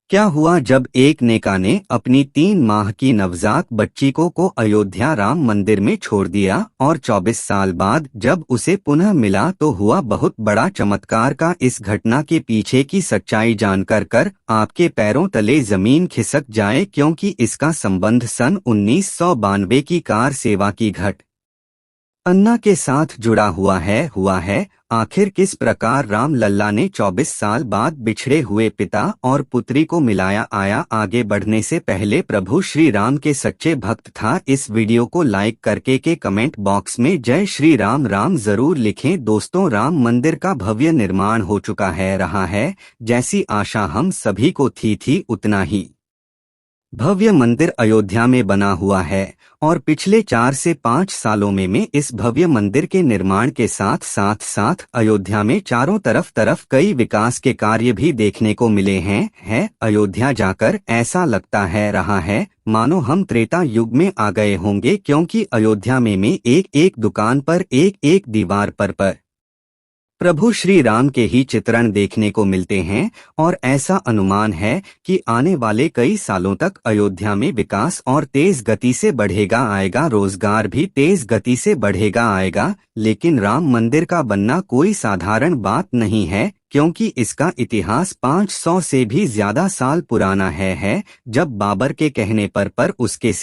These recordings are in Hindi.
क्या हुआ जब एक नेका ने अपनी 3 माह की नवजात बच्ची को अयोध्या राम मंदिर में छोड़ दिया और 24 साल बाद जब उसे पुनः मिला तो हुआ बहुत बड़ा चमत्कार। का इस घटना के पीछे की सच्चाई जानकर आपके पैरों तले जमीन खिसक जाए, क्योंकि इसका संबंध सन 1992 की कार सेवा की अन्ना के साथ जुड़ा हुआ है। आखिर किस प्रकार राम लल्ला ने 24 साल बाद बिछड़े हुए पिता और पुत्री को मिलाया। आगे बढ़ने से पहले प्रभु श्री राम के सच्चे भक्त था, इस वीडियो को लाइक करके के कमेंट बॉक्स में जय श्री राम राम जरूर लिखें। दोस्तों, राम मंदिर का भव्य निर्माण हो चुका रहा है। जैसी आशा हम सभी को थी उतना ही भव्य मंदिर अयोध्या में बना हुआ है और पिछले 4 से 5 सालों में इस भव्य मंदिर के निर्माण के साथ अयोध्या में चारों तरफ कई विकास के कार्य भी देखने को मिले हैं। अयोध्या जाकर ऐसा लगता रहा है मानो हम त्रेता युग में आ गए होंगे, क्योंकि अयोध्या में एक दुकान पर एक दीवार पर प्रभु श्री राम के ही चित्रण देखने को मिलते हैं। और ऐसा अनुमान है कि आने वाले कई सालों तक अयोध्या में विकास और तेज गति से बढ़ेगा रोजगार भी तेज गति से बढ़ेगा। लेकिन राम मंदिर का बनना कोई साधारण बात नहीं है, क्योंकि इसका इतिहास 500 से भी ज्यादा साल पुराना है। जब बाबर के कहने पर उसके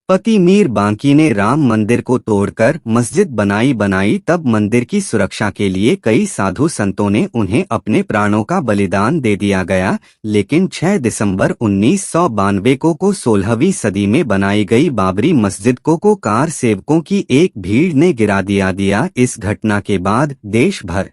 पति मीर बांकी ने राम मंदिर को तोड़कर मस्जिद बनाई, तब मंदिर की सुरक्षा के लिए कई साधु संतों ने उन्हें अपने प्राणों का बलिदान दे दिया गया। लेकिन 6 दिसंबर 1992 को 16वीं सदी में बनाई गई बाबरी मस्जिद को कार सेवकों की एक भीड़ ने गिरा दिया। इस घटना के बाद देश भर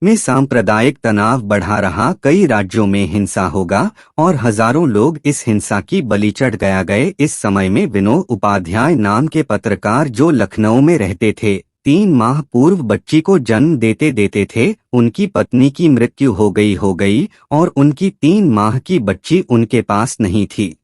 में सांप्रदायिक तनाव बढ़ा रहा, कई राज्यों में हिंसा होगा और हजारों लोग इस हिंसा की बलि चढ़ गए। इस समय में विनोद उपाध्याय नाम के पत्रकार, जो लखनऊ में रहते थे, 3 माह पूर्व बच्ची को जन्म देते थे। उनकी पत्नी की मृत्यु हो गई और उनकी 3 माह की बच्ची उनके पास नहीं थी।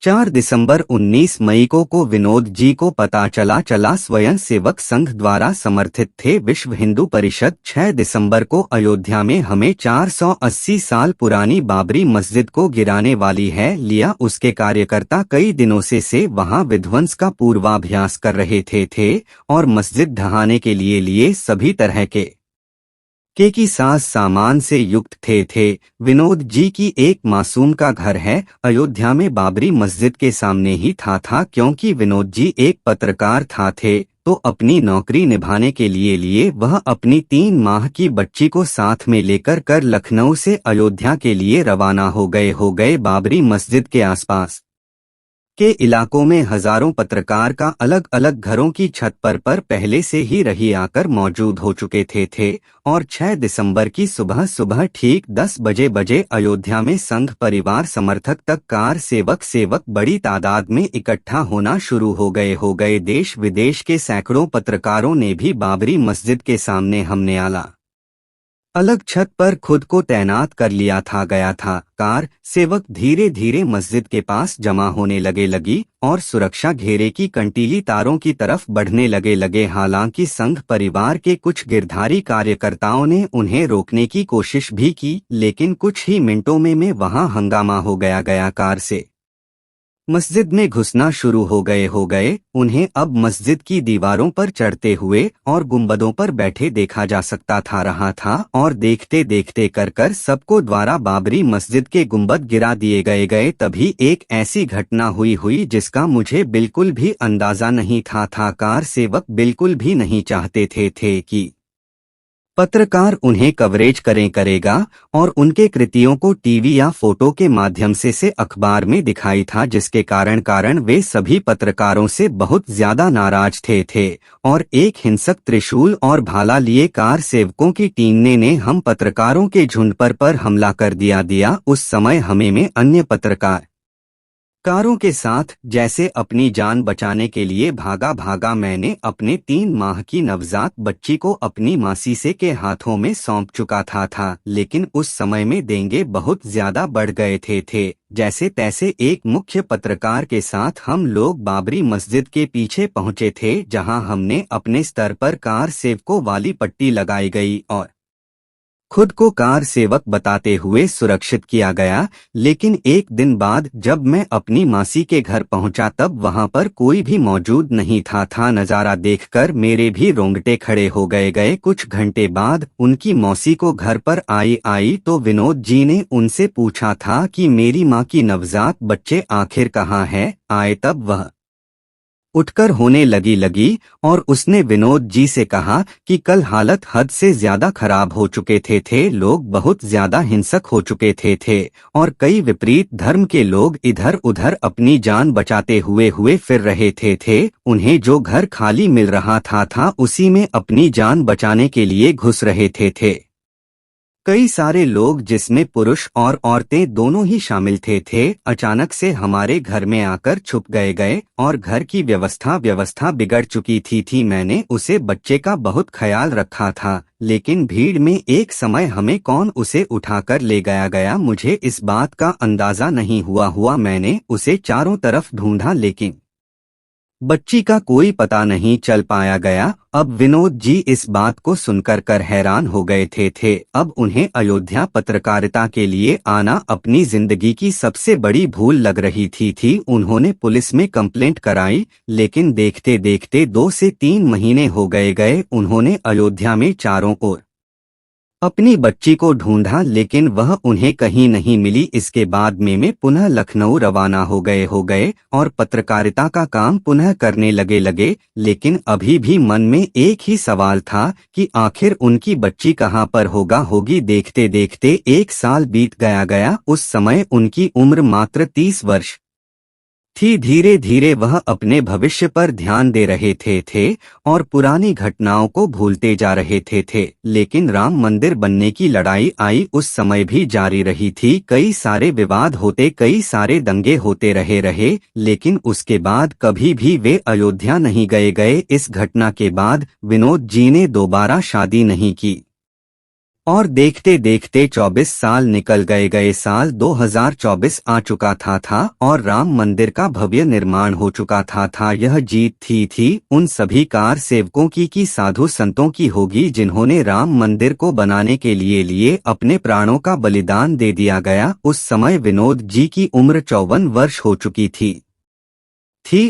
4 दिसंबर 19 मई को विनोद जी को पता चला स्वयं सेवक संघ द्वारा समर्थित थे विश्व हिंदू परिषद 6 दिसंबर को अयोध्या में हमें 480 साल पुरानी बाबरी मस्जिद को गिराने वाली है। लिया उसके कार्यकर्ता कई दिनों से वहां विध्वंस का पूर्वाभ्यास कर रहे थे और मस्जिद ढहाने के लिए सभी तरह के की सामान से युक्त थे। विनोद जी की एक मासूम का घर है अयोध्या में बाबरी मस्जिद के सामने ही था। क्योंकि विनोद जी एक पत्रकार थे, तो अपनी नौकरी निभाने के लिए वह अपनी 3 माह की बच्ची को साथ में लेकर लखनऊ से अयोध्या के लिए रवाना हो गए। बाबरी मस्जिद के आसपास के इलाकों में हजारों पत्रकार का अलग अलग घरों की छत पर पहले से ही रही आकर मौजूद हो चुके थे और 6 दिसंबर की सुबह ठीक 10 बजे अयोध्या में संघ परिवार समर्थक तक कार सेवक बड़ी तादाद में इकट्ठा होना शुरू हो गए। देश विदेश के सैकड़ों पत्रकारों ने भी बाबरी मस्जिद के सामने हमने अलग छत पर खुद को तैनात कर लिया गया था। कार सेवक धीरे धीरे मस्जिद के पास जमा होने लगी और सुरक्षा घेरे की कंटीली तारों की तरफ बढ़ने लगे। हालांकि संघ परिवार के कुछ गिरधारी कार्यकर्ताओं ने उन्हें रोकने की कोशिश भी की, लेकिन कुछ ही मिनटों में वहां हंगामा हो गया। कार से मस्जिद में घुसना शुरू हो गए। उन्हें अब मस्जिद की दीवारों पर चढ़ते हुए और गुंबदों पर बैठे देखा जा सकता रहा था और देखते देखते कर सबको द्वारा बाबरी मस्जिद के गुंबद गिरा दिए गए। तभी एक ऐसी घटना हुई जिसका मुझे बिल्कुल भी अंदाजा नहीं था। कार सेवक बिल्कुल भी नहीं चाहते थे कि पत्रकार उन्हें कवरेज करेगा और उनके कृतियों को टीवी या फोटो के माध्यम से अखबार में दिखाई था, जिसके कारण वे सभी पत्रकारों से बहुत ज्यादा नाराज थे और एक हिंसक त्रिशूल और भाला लिए कार सेवकों की टीम ने हम पत्रकारों के झुंड पर हमला कर दिया। उस समय हमें में अन्य पत्रकारों के साथ जैसे अपनी जान बचाने के लिए भागा मैंने अपने 3 माह की नवजात बच्ची को अपनी मासी से के हाथों में सौंप चुका था। लेकिन उस समय में देंगे बहुत ज्यादा बढ़ गए थे। जैसे तैसे एक मुख्य पत्रकार के साथ हम लोग बाबरी मस्जिद के पीछे पहुंचे थे, जहां हमने अपने स्तर पर कार सेवकों वाली पट्टी लगाई गई और खुद को कार सेवक बताते हुए सुरक्षित किया गया। लेकिन एक दिन बाद जब मैं अपनी मासी के घर पहुंचा तब वहां पर कोई भी मौजूद नहीं था। नजारा देखकर मेरे भी रोंगटे खड़े हो गए। कुछ घंटे बाद उनकी मौसी को घर पर आई तो विनोद जी ने उनसे पूछा था कि मेरी माँ की नवजात बच्चे आखिर कहाँ है आए। तब वह उठकर होने लगी और उसने विनोद जी से कहा कि कल हालत हद से ज्यादा खराब हो चुके थे। लोग बहुत ज्यादा हिंसक हो चुके थे और कई विपरीत धर्म के लोग इधर उधर अपनी जान बचाते हुए फिर रहे थे। उन्हें जो घर खाली मिल रहा था उसी में अपनी जान बचाने के लिए घुस रहे थे। कई सारे लोग जिसमें पुरुष और औरतें दोनों ही शामिल थे अचानक से हमारे घर में आकर छुप गए और घर की व्यवस्था बिगड़ चुकी थी। मैंने उसे बच्चे का बहुत ख्याल रखा था, लेकिन भीड़ में एक समय हमें कौन उसे उठाकर ले गया मुझे इस बात का अंदाजा नहीं हुआ। मैंने उसे चारों तरफ ढूंढा लेकिन बच्ची का कोई पता नहीं चल पाया गया। अब विनोद जी इस बात को सुनकर हैरान हो गए थे। अब उन्हें अयोध्या पत्रकारिता के लिए आना अपनी जिंदगी की सबसे बड़ी भूल लग रही थी। उन्होंने पुलिस में कंप्लेंट कराई, लेकिन देखते देखते 2 से 3 महीने हो गए। उन्होंने अयोध्या में चारों ओर अपनी बच्ची को ढूंढा, लेकिन वह उन्हें कहीं नहीं मिली। इसके बाद में पुनः लखनऊ रवाना हो गए और पत्रकारिता का काम पुनः करने लगे। लेकिन अभी भी मन में एक ही सवाल था कि आखिर उनकी बच्ची कहाँ पर होगी। देखते देखते 1 साल बीत गया। उस समय उनकी उम्र मात्र 30 वर्ष थी। धीरे धीरे वह अपने भविष्य पर ध्यान दे रहे थे और पुरानी घटनाओं को भूलते जा रहे थे। लेकिन राम मंदिर बनने की लड़ाई आई उस समय भी जारी रही थी। कई सारे विवाद होते, कई सारे दंगे होते रहे, लेकिन उसके बाद कभी भी वे अयोध्या नहीं गए। इस घटना के बाद विनोद जी ने दोबारा शादी नहीं की और देखते देखते 24 साल निकल गए। साल 2024 आ चुका था और राम मंदिर का भव्य निर्माण हो चुका था। यह जीत थी उन सभी कार सेवकों की साधु संतों की होगी जिन्होंने राम मंदिर को बनाने के लिए अपने प्राणों का बलिदान दे दिया गया। उस समय विनोद जी की उम्र 54 वर्ष हो चुकी थी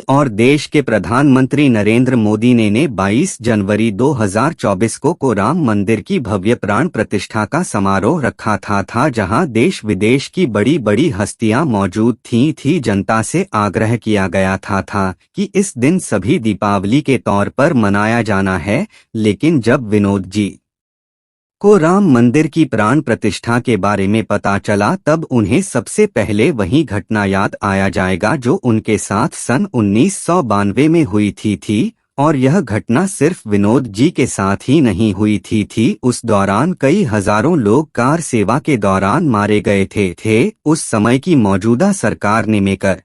और देश के प्रधानमंत्री नरेंद्र मोदी ने 22 जनवरी 2024 को राम मंदिर की भव्य प्राण प्रतिष्ठा का समारोह रखा था जहां देश विदेश की बड़ी बड़ी हस्तियां मौजूद थी। जनता से आग्रह किया गया था कि इस दिन सभी दीपावली के तौर पर मनाया जाना है। लेकिन जब विनोद जी को राम मंदिर की प्राण प्रतिष्ठा के बारे में पता चला तब उन्हें सबसे पहले वही घटना याद आया जाएगा जो उनके साथ सन 1992 में हुई थी। और यह घटना सिर्फ विनोद जी के साथ ही नहीं हुई थी। उस दौरान कई हजारों लोग कार सेवा के दौरान मारे गए थे। उस समय की मौजूदा सरकार ने मेकर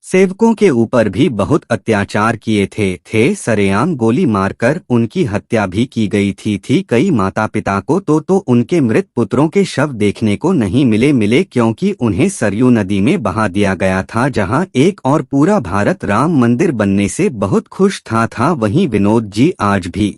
सेवकों के ऊपर भी बहुत अत्याचार किए थे। सरेआम गोली मारकर उनकी हत्या भी की गई थी। कई माता पिता को तो उनके मृत पुत्रों के शव देखने को नहीं मिले क्योंकि उन्हें सरयू नदी में बहा दिया गया था, जहां एक और पूरा भारत राम मंदिर बनने से बहुत खुश था। वहीं विनोद जी आज भी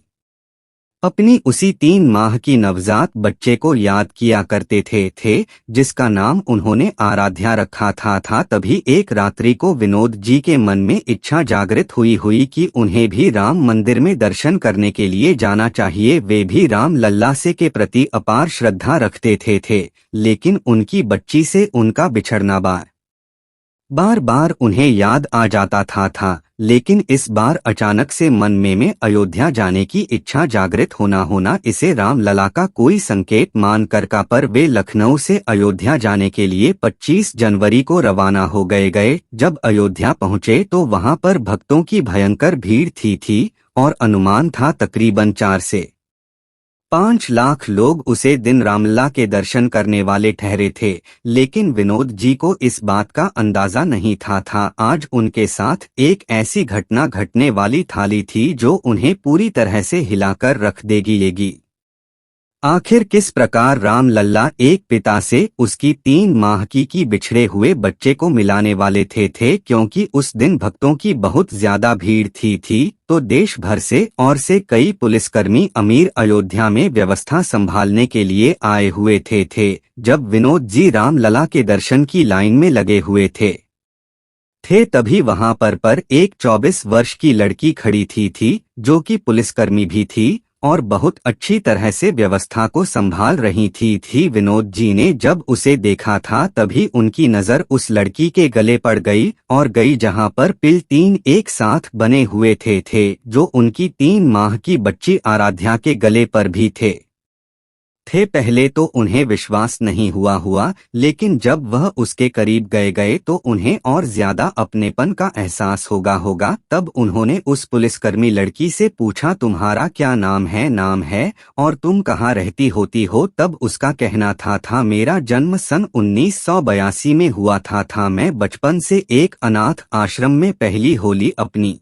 अपनी उसी 3 माह की नवजात बच्चे को याद किया करते थे जिसका नाम उन्होंने आराध्या रखा था। तभी एक रात्रि को विनोद जी के मन में इच्छा जागृत हुई कि उन्हें भी राम मंदिर में दर्शन करने के लिए जाना चाहिए। वे भी राम लल्ला से के प्रति अपार श्रद्धा रखते थे, लेकिन उनकी बच्ची से उनका बिछड़ना बार बार उन्हें याद आ जाता था। लेकिन इस बार अचानक से मन में अयोध्या जाने की इच्छा जागृत होना इसे राम लला का कोई संकेत मानकर का पर वे लखनऊ से अयोध्या जाने के लिए 25 जनवरी को रवाना हो गए। जब अयोध्या पहुंचे तो वहां पर भक्तों की भयंकर भीड़ थी और अनुमान था तकरीबन 4 से 5 लाख लोग उसे दिन रामलला के दर्शन करने वाले ठहरे थे। लेकिन विनोद जी को इस बात का अंदाजा नहीं था। आज उनके साथ एक ऐसी घटना घटने वाली थी जो उन्हें पूरी तरह से हिलाकर रख देगी। आखिर किस प्रकार राम लल्ला एक पिता से उसकी 3 माह की बिछड़े हुए बच्चे को मिलाने वाले थे क्योंकि उस दिन भक्तों की बहुत ज्यादा भीड़ थी तो देश भर से और से कई पुलिसकर्मी अमीर अयोध्या में व्यवस्था संभालने के लिए आए हुए थे जब विनोद जी राम लला के दर्शन की लाइन में लगे हुए थे तभी वहां पर एक 24 वर्ष की लड़की खड़ी थी जो कि पुलिसकर्मी भी थी और बहुत अच्छी तरह से व्यवस्था को संभाल रही थी विनोद जी ने जब उसे देखा था तभी उनकी नजर उस लड़की के गले पड़ गई और गई जहां पर पिल 3 एक साथ बने हुए थे जो उनकी 3 माह की बच्ची आराध्या के गले पर भी थे पहले तो उन्हें विश्वास नहीं हुआ लेकिन जब वह उसके करीब गए तो उन्हें और ज्यादा अपनेपन का एहसास होगा तब उन्होंने उस पुलिसकर्मी लड़की से पूछा तुम्हारा क्या नाम है और तुम कहाँ रहती होती हो तब उसका कहना था मेरा जन्म सन 1982 में हुआ था मैं बचपन से एक अनाथ आश्रम में पहली होली अपनी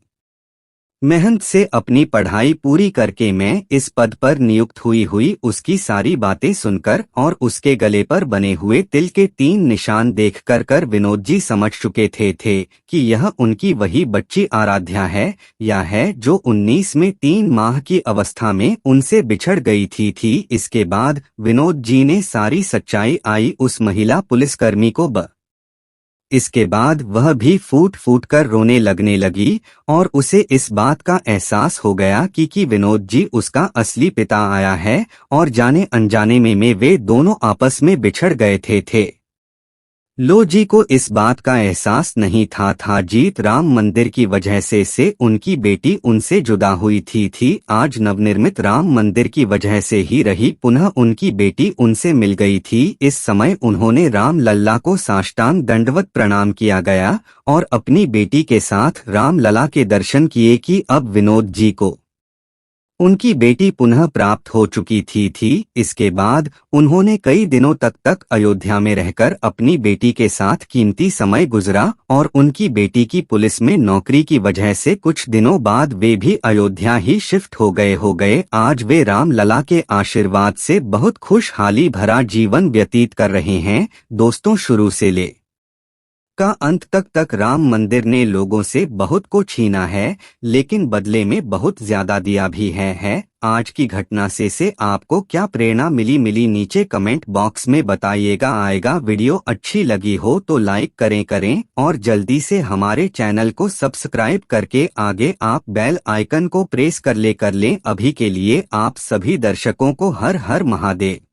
मेहनत से अपनी पढ़ाई पूरी करके मैं इस पद पर नियुक्त हुई उसकी सारी बातें सुनकर और उसके गले पर बने हुए तिल के 3 निशान देखकर विनोद जी समझ चुके थे कि यह उनकी वही बच्ची आराध्या है या है जो 19 में 3 माह की अवस्था में उनसे बिछड़ गई थी इसके बाद विनोद जी ने सारी सच्चाई आई उस महिला पुलिसकर्मी को इसके बाद वह भी फूट फूट कर रोने लगने लगी और उसे इस बात का एहसास हो गया कि विनोद जी उसका असली पिता आया है और जाने अनजाने में वे दोनों आपस में बिछड़ गए थे लो जी को इस बात का एहसास नहीं था जीत राम मंदिर की वजह से उनकी बेटी उनसे जुदा हुई थी आज नवनिर्मित राम मंदिर की वजह से ही रही पुनः उनकी बेटी उनसे मिल गई थी इस समय उन्होंने राम लल्ला को साष्टांग दंडवत प्रणाम किया गया और अपनी बेटी के साथ राम लला के दर्शन किए कि अब विनोद जी को उनकी बेटी पुनः प्राप्त हो चुकी थी इसके बाद उन्होंने कई दिनों तक अयोध्या में रहकर अपनी बेटी के साथ कीमती समय गुजरा और उनकी बेटी की पुलिस में नौकरी की वजह से कुछ दिनों बाद वे भी अयोध्या ही शिफ्ट हो गए आज वे राम लला के आशीर्वाद से बहुत खुशहाली भरा जीवन व्यतीत कर रहे हैं दोस्तों शुरू से ले का अंत तक राम मंदिर ने लोगों से बहुत को छीना है लेकिन बदले में बहुत ज्यादा दिया भी है आज की घटना से आपको क्या प्रेरणा मिली नीचे कमेंट बॉक्स में बताइएगा आएगा वीडियो अच्छी लगी हो तो लाइक करें और जल्दी से हमारे चैनल को सब्सक्राइब करके आगे आप बेल आइकन को प्रेस कर लें अभी के लिए आप सभी दर्शकों को हर हर महादेव।